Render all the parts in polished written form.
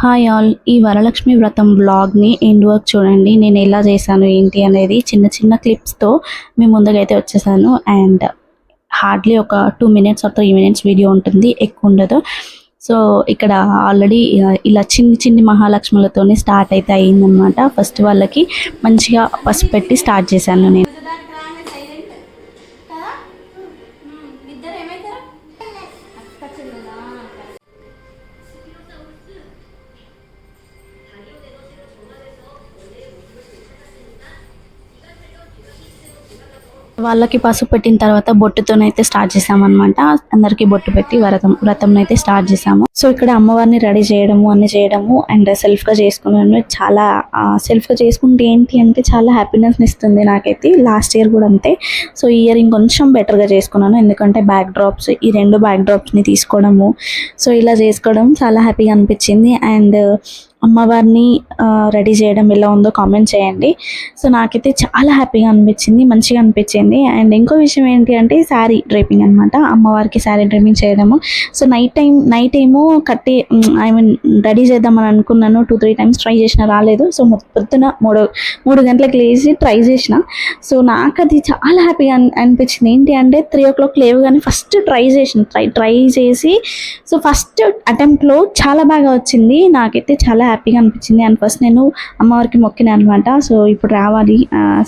Hi all, ఈ వరలక్ష్మి వ్రతం వ్లాగ్ని end work చూడండి. నేను ఎలా చేశాను ఏంటి అనేది చిన్న చిన్న క్లిప్స్తో మీ ముందుకైతే వచ్చేసాను. అండ్ హార్డ్లీ ఒక 2 minutes or 3 minutes వీడియో ఉంటుంది, ఎక్కువ ఉండదు. సో ఇక్కడ ఆల్రెడీ ఇలా చిన్ని చిన్ని మహాలక్ష్ములతోనే స్టార్ట్ అయితే అయిందనమాట. ఫస్ట్ వాళ్ళకి మంచిగా పసుపు పెట్టి స్టార్ట్ చేశాను నేను. వాళ్ళకి పసుపు పెట్టిన తర్వాత బొట్టుతోనైతే స్టార్ట్ చేసామన్నమాట. అందరికీ బొట్టు పెట్టి వ్రతం అయితే స్టార్ట్ చేసాము. సో ఇక్కడ అమ్మవారిని రెడీ చేయడము అన్ని చేయడము అండ్ సెల్ఫ్గా చేసుకున్నాను. చాలా సెల్ఫ్గా చేసుకుంటే ఏంటి అంటే చాలా హ్యాపీనెస్ని ఇస్తుంది నాకైతే. లాస్ట్ ఇయర్ కూడా అంతే. సో ఈ ఇయర్ ఇంకొంచెం బెటర్గా చేసుకున్నాను, ఎందుకంటే బ్యాక్ డ్రాప్స్, ఈ 2 బ్యాక్ డ్రాప్స్ని తీసుకోవడము, సో ఇలా చేసుకోవడం చాలా హ్యాపీగా అనిపించింది. అండ్ అమ్మవారిని రెడీ చేయడం ఎలా ఉందో కామెంట్ చేయండి. సో నాకైతే చాలా హ్యాపీగా అనిపించింది, మంచిగా అనిపించింది. అండ్ ఇంకో విషయం ఏంటి అంటే శారీ డ్రైపింగ్ అనమాట. అమ్మవారికి శారీ డ్రైపింగ్ చేయడము. సో నైట్ ఏమో కట్టి రెడీ చేద్దామని అనుకున్నాను. 2-3 times ట్రై చేసిన, రాలేదు. సో పొద్దున 3 గంటలకు లేచి ట్రై చేసిన. సో నాకు అది చాలా హ్యాపీగా అనిపించింది. ఏంటి అంటే 3 o'clock లేవగానే ఫస్ట్ ట్రై చేసి సో ఫస్ట్ అటెంప్ట్లో చాలా బాగా వచ్చింది. నాకైతే చాలా హ్యాపీగా అనిపించింది. అండ్ ఫస్ట్ నేను అమ్మవారికి మొక్కిన అనమాట. సో ఇప్పుడు రావాలి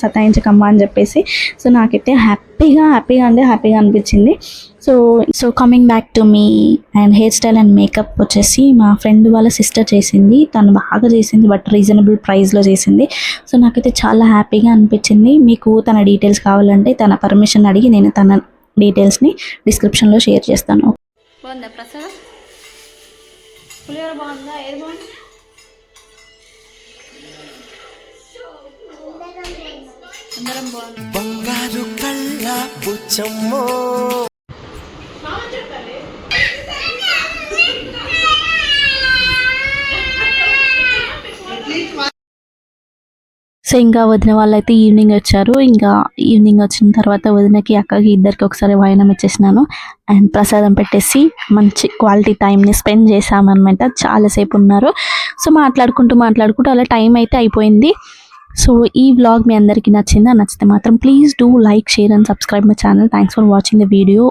సతాయించకమ్మ అని చెప్పేసి. సో నాకైతే హ్యాపీగా అనిపించింది. So coming back to me and hair style and makeup వచ్చేసి మా ఫ్రెండ్ వాళ్ళ సిస్టర్ చేసింది. తను బాగా చేసింది, బట్ రీజనబుల్ ప్రైస్లో చేసింది. సో నాకైతే చాలా హ్యాపీగా అనిపించింది. మీకు తన డీటెయిల్స్ కావాలంటే తన పర్మిషన్ అడిగి నేను తన డీటెయిల్స్ని డిస్క్రిప్షన్లో షేర్ చేస్తాను. బాగుందా ప్రసాదం? పులిహోర బాగుందా? ఏది బాగుంది? అందరం బాగుంది. బంగారు కళ్ళ పుచ్చమ్మో. సో ఇంకా వదిన వాళ్ళు అయితే ఈవినింగ్ వచ్చారు. ఇంకా ఈవినింగ్ వచ్చిన తర్వాత వదినకి అక్కకి ఇద్దరికి ఒకసారి వాయనం ఇచ్చేసినాను. అండ్ ప్రసాదం పెట్టేసి మంచి క్వాలిటీ టైంని స్పెండ్ చేసామన్నమాట. చాలాసేపు ఉన్నారు. సో మాట్లాడుకుంటూ అలా టైం అయితే అయిపోయింది. సో ఈ వ్లాగ్ మీ అందరికీ నచ్చితే మాత్రం please do like, share and subscribe my channel. Thanks for watching the video.